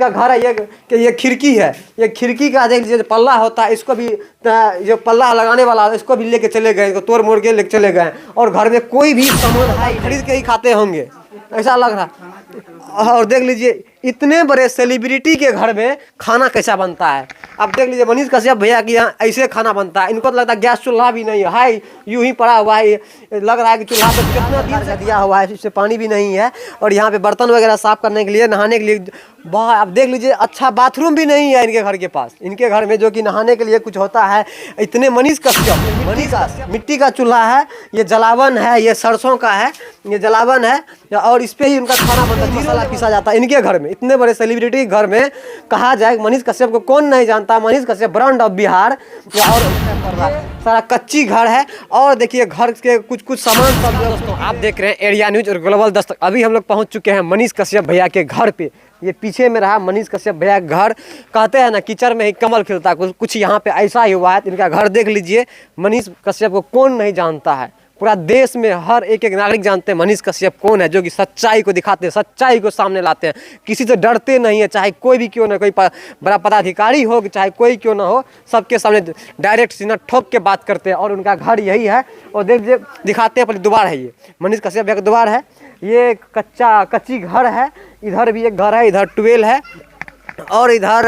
इनका घर है ये खिड़की है, ये खिड़की का देख लीजिए पल्ला होता है, इसको भी जो पल्ला लगाने वाला है इसको भी लेके चले गए, इसको तोड़ मोड़ के लेके चले गए। और घर में कोई भी सामान है खरीद के ही खाते होंगे ऐसा लग रहा। और देख लीजिए इतने बड़े सेलिब्रिटी के घर में खाना कैसा बनता है। अब देख लीजिए मनीष कश्यप भैया कि यहाँ ऐसे खाना बनता है। इनको तो लगता है गैस चूल्हा भी नहीं है, हाय यूं ही पड़ा हुआ है, लग रहा है कि चूल्हा तो कितना दिन से दिया हुआ है, इससे पानी भी नहीं है। और यहाँ पे बर्तन वगैरह साफ करने के लिए, नहाने के लिए अब देख लीजिए अच्छा बाथरूम भी नहीं है इनके घर के पास। इनके घर में जो कि नहाने के लिए कुछ होता है। इतने मनीष कश्यप मिट्टी का चूल्हा है, ये जलावन है, ये सरसों का है, ये जलावन है और इस पे ही उनका खाना बनता है, मसाला पीसा जाता है इनके घर में। इतने बड़े सेलिब्रिटी घर में कहा जाए मनीष कश्यप को कौन नहीं जानता। Manish Kashyap brand of Bihar. और सारा कच्ची घर है। और देखिए घर के कुछ सामान सब। दोस्तों आप देख रहे हैं एरिया न्यूज और ग्लोबल दस्तक। अभी हम लोग पहुंच चुके हैं मनीष कश्यप भैया के घर पे। ये पीछे में रहा मनीष कश्यप भैया घर। कहते हैं ना कीचड़ में ही कमल खिलता है, कुछ यहाँ पे ऐसा ही हुआ है। इनका घर देख लीजिए। मनीष कश्यप को कौन नहीं जानता है, पूरा देश में हर एक नागरिक जानते हैं मनीष कश्यप कौन है, जो कि सच्चाई को दिखाते हैं, सच्चाई को सामने लाते हैं, किसी से डरते नहीं है, चाहे कोई भी क्यों ना, कोई बड़ा पदाधिकारी हो चाहे कोई क्यों ना हो, सबके सामने डायरेक्ट सीना ठोक के बात करते हैं। और उनका घर यही है। और देखिए दिखाते हैं, पहले द्वार है, ये मनीष कश्यप भैया का द्वार है। ये कच्ची घर है। इधर भी एक घर है, इधर ट्वेल है। और इधर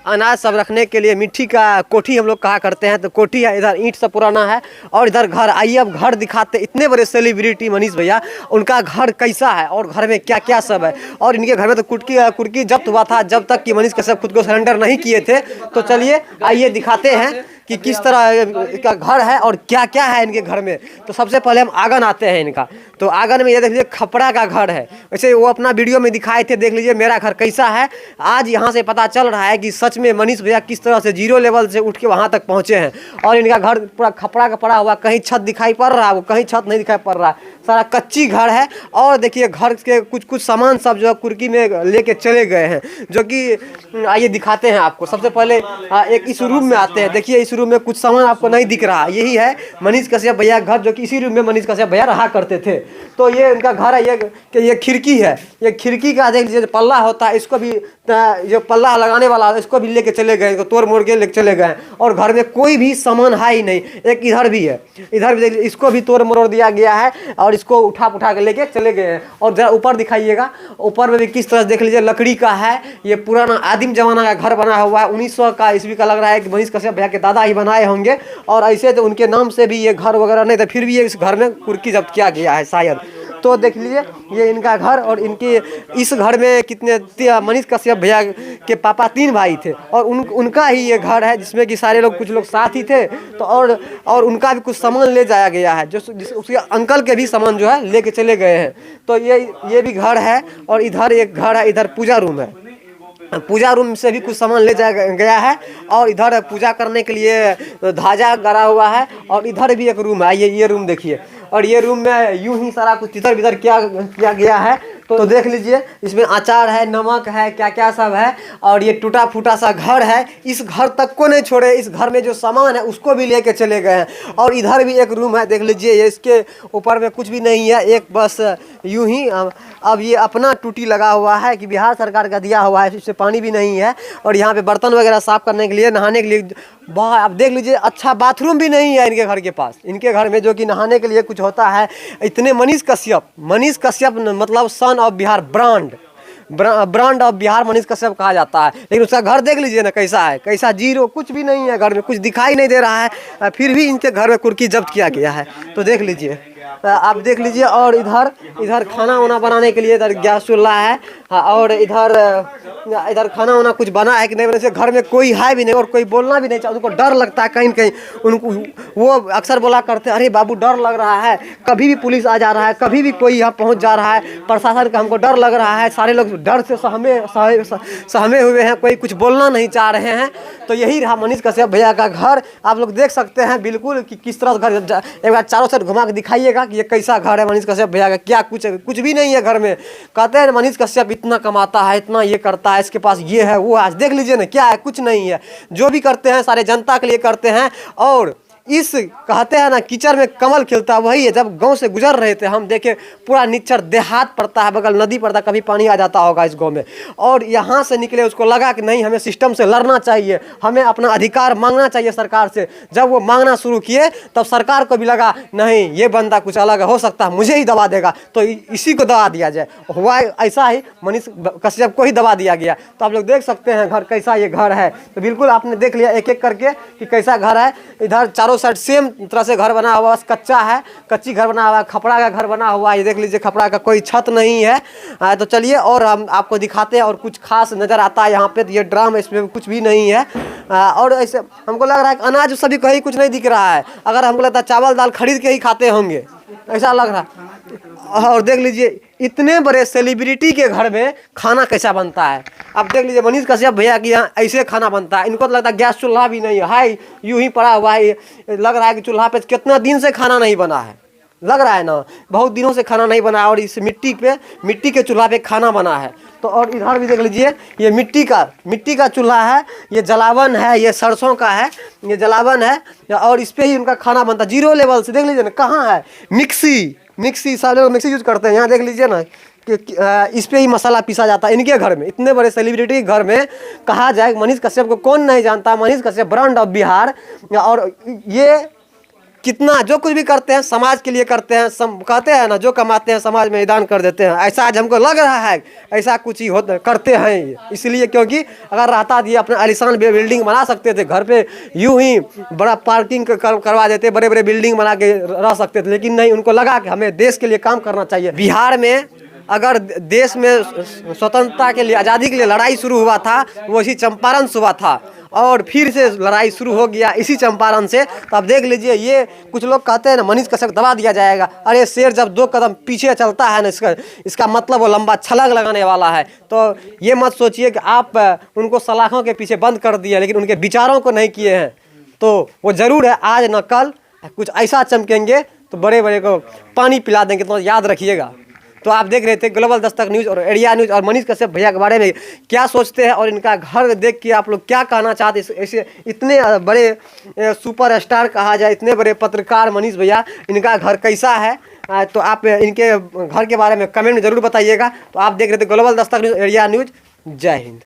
अनाज सब रखने के लिए मिट्टी का कोठी हम लोग कहा करते हैं, तो कोठी है। इधर ईंट सब पुराना है। और इधर घर, आइए अब घर दिखाते। इतने बड़े सेलिब्रिटी मनीष भैया, उनका घर कैसा है और घर में क्या क्या सब है। और इनके घर में तो कुर्की जब्त हुआ था जब तक कि मनीष कश्यप खुद को सरेंडर नहीं किए थे। तो चलिए आइए दिखाते हैं कि किस तरह का घर है और क्या क्या है इनके घर में। तो सबसे पहले हम आंगन आते हैं इनका। तो आंगन में ये देख लीजिए खपड़ा का घर है। वैसे वो अपना वीडियो में दिखाए थे, देख लीजिए मेरा घर कैसा है। आज यहाँ से पता चल रहा है कि सच में मनीष भैया किस तरह से जीरो लेवल से उठ के वहाँ तक पहुँचे हैं। और इनका घर पूरा खपड़ा का पड़ा हुआ, कहीं छत दिखाई पड़ रहा है, वो कहीं छत नहीं दिखाई पड़ रहा है, सारा कच्ची घर है। और देखिए घर के कुछ सामान सब जो है कुर्की में लेके चले गए हैं, जो कि आइए दिखाते हैं आपको। सबसे पहले एक इस रूम में आते हैं। देखिए इस रूम में कुछ सामान आपको नहीं दिख रहा, यही है मनीष कश्यप भैया घर, जो कि इसी रूम में मनीष कश्यप भैया रहा करते थे। तो ये उनका घर है, ये खिड़की है। ये खिड़की का देख लीजिए पल्ला होता है, इसको भी जो पल्ला लगाने वाला है इसको भी लेके चले गए, इसको तोड़ मोड़ के लेके चले गए। और घर में कोई भी सामान है ही नहीं। एक इधर भी है, इधर भी देखिए इसको भी तोड़ मोड़ दिया गया है और इसको उठा के लेके चले गए हैं। और जरा ऊपर दिखाइएगा, ऊपर में भी किस तरह देख लीजिए लकड़ी का है। ये पुराना आदिम जमाना का घर बना हुआ है, 1900 का ईस्वी का लग रहा है कि मनीष कश्यप भैया के दादा ही बनाए होंगे। और ऐसे तो उनके नाम से भी ये घर वगैरह नहीं था, फिर भी ये इस घर में कुर्की जब्त किया गया है शायद। तो देख लीजिए ये इनका घर। और इनके इस घर में कितने, मनीष कश्यप भैया के पापा 3 भाई थे और उनका ही ये घर है, जिसमें कि सारे लोग, कुछ लोग साथ ही थे। तो और उनका भी कुछ सामान ले जाया गया है, जो उसके अंकल के भी सामान जो है लेके चले गए हैं। तो ये भी घर है। और इधर एक घर है, इधर पूजा रूम है, पूजा रूम से भी कुछ सामान ले जाया गया है। और इधर पूजा करने के लिए ध्वजा गड़ा हुआ है। और इधर भी एक रूम है, ये रूम देखिए। और ये रूम में यूं ही सारा कुछ इधर उधर किया गया है। तो देख लीजिए इसमें अचार है, नमक है, क्या क्या सब है। और ये टूटा फूटा सा घर है, इस घर तक को नहीं छोड़े, इस घर में जो सामान है उसको भी लेके चले गए हैं। और इधर भी एक रूम है, देख लीजिए ये इसके ऊपर में कुछ भी नहीं है, एक बस यूं ही। अब ये अपना टूटी लगा हुआ है कि बिहार सरकार का दिया हुआ है, इससे पानी भी नहीं है। और यहाँ पे बर्तन वगैरह साफ करने के लिए, नहाने के लिए अब देख लीजिए अच्छा बाथरूम भी नहीं है इनके घर के पास। इनके घर में जो कि नहाने के लिए कुछ होता है। इतने मनीष कश्यप मतलब son of Bihar, brand of Bihar Manish Kashyap कहा जाता है। लेकिन उसका घर देख लीजिए ना कैसा है, कैसा जीरो, कुछ भी नहीं है घर में, कुछ दिखाई नहीं दे रहा है। फिर भी इनके घर में कुर्की जब्त किया गया है। तो देख लीजिए, आप देख लीजिए। और इधर खाना वाना बनाने के लिए इधर गैस चूल्हा है। और इधर खाना वाना कुछ बना है कि नहीं बना, से घर में कोई है भी नहीं और कोई बोलना भी नहीं चाहता। उनको डर लगता है कहीं कहीं, उनको वो अक्सर बोला करते हैं, अरे बाबू डर लग रहा है, कभी भी पुलिस आ जा रहा है, कभी भी कोई यहाँ पहुँच जा रहा है, प्रशासन का हमको डर लग रहा है। सारे लोग डर से सहमे हुए हैं, कोई कुछ बोलना नहीं चाह रहे हैं। तो यही रहा मनीष कश्यप भैया का घर। आप लोग देख सकते हैं बिल्कुल कि किस तरह घर। एक बार चारों साइड घुमा के दिखाइएगा कि ये कैसा घर है मनीष कश्यप भैया का। क्या कुछ भी नहीं है घर में। कहते हैं मनीष कश्यप इतना कमाता है, इतना ये करता है, इसके पास ये है वो। आज देख लीजिए ना क्या है, कुछ नहीं है। जो भी करते हैं सारे जनता के लिए करते हैं। और इस कहते हैं ना कीचड़ में कमल खिलता है, वही है। जब गांव से गुजर रहे थे हम देखे पूरा निच्चर देहात पड़ता है, बगल नदी पड़ता है, कभी पानी आ जाता होगा इस गांव में, और यहाँ से निकले उसको लगा कि नहीं हमें सिस्टम से लड़ना चाहिए, हमें अपना अधिकार मांगना चाहिए सरकार से। जब वो मांगना शुरू किए तब सरकार को भी लगा नहीं ये बंदा कुछ अलग हो सकता है, मुझे ही दबा देगा, तो इसी को दबा दिया जाए। हुआ ऐसा ही, मनीष कश्यप को ही दबा दिया गया। तो आप लोग देख सकते हैं घर कैसा ये घर है, तो बिल्कुल आपने देख लिया एक एक करके कि कैसा घर है। इधर चारों साइड सेम तरह से घर बना हुआ, बस कच्चा है, कच्ची घर बना हुआ है, खपड़ा का घर बना हुआ है। ये देख लीजिए खपड़ा का कोई छत नहीं है। तो चलिए और हम आपको दिखाते हैं, और कुछ खास नज़र आता है यहाँ पे। तो ये ड्राम, इसमें कुछ भी नहीं है, और ऐसे हमको लग रहा है कि अनाज सभी कहीं कुछ नहीं दिख रहा है। अगर हमको लगता है चावल दाल खरीद के ही खाते होंगे, ऐसा लग रहा है। और देख लीजिए इतने बड़े सेलिब्रिटी के घर में खाना कैसा बनता है। अब देख लीजिए मनीष कश्यप भैया की यहाँ ऐसे खाना बनता है। इनको तो लगता है गैस चूल्हा भी नहीं है, हाई यूं ही पड़ा हुआ है। लग रहा है कि चूल्हा पे कितना दिन से खाना नहीं बना है, लग रहा है ना बहुत दिनों से खाना नहीं बना है, और इस मिट्टी के चूल्हा पे खाना बना है। तो और इधर भी देख लीजिए ये मिट्टी का चूल्हा है, ये जलावन है, ये सरसों का है, ये जलावन है, और इस पे ही उनका खाना बनता है। 0 लेवल से देख लीजिए ना कहाँ है मिक्सी सब लोग मिक्सी यूज करते हैं। यहाँ देख लीजिए ना कि इस पे ही मसाला पीसा जाता है इनके घर में। इतने बड़े सेलिब्रिटी के घर में कहा जाए मनीष कश्यप को कौन नहीं जानता। मनीष कश्यप ब्रांड ऑफ बिहार, और ये कितना जो कुछ भी करते हैं समाज के लिए करते हैं। कहते हैं ना जो कमाते हैं समाज में दान कर देते हैं, ऐसा आज हमको लग रहा है ऐसा कुछ ही होता करते हैं। इसलिए क्योंकि अगर रहता ये अपने आलिशान बिल्डिंग बना सकते थे, घर पे यूं ही बड़ा पार्किंग करवा देते, बड़े बड़े बिल्डिंग बना के रह सकते थे, लेकिन नहीं, उनको लगा कि हमें देश के लिए काम करना चाहिए। बिहार में अगर देश में स्वतंत्रता के लिए, आज़ादी के लिए लड़ाई शुरू हुआ था वो इसी चंपारण से हुआ था, और फिर से लड़ाई शुरू हो गया इसी चंपारण से। तो आप देख लीजिए ये कुछ लोग कहते हैं ना मनीष कश्यप दबा दिया जाएगा। अरे शेर जब 2 कदम पीछे चलता है ना, इसका मतलब वो लंबा छलांग लगाने वाला है। तो ये मत सोचिए कि आप उनको सलाखों के पीछे बंद कर दिए लेकिन उनके विचारों को नहीं किए हैं। तो वो ज़रूर है आज न कल कुछ ऐसा चमकेंगे तो बड़े बड़े को पानी पिला देंगे, तो याद रखिएगा। तो आप देख रहे थे ग्लोबल दस्तक न्यूज़ और एरिया न्यूज़, और मनीष कश्यप भैया के बारे में क्या सोचते हैं और इनका घर देख के आप लोग क्या कहना चाहते हैं। ऐसे इतने बड़े सुपर स्टार कहा जाए, इतने बड़े पत्रकार मनीष भैया, इनका घर कैसा है, तो आप इनके घर के बारे में कमेंट में ज़रूर बताइएगा। तो आप देख रहे थे global Dastak news area news. जय हिंद।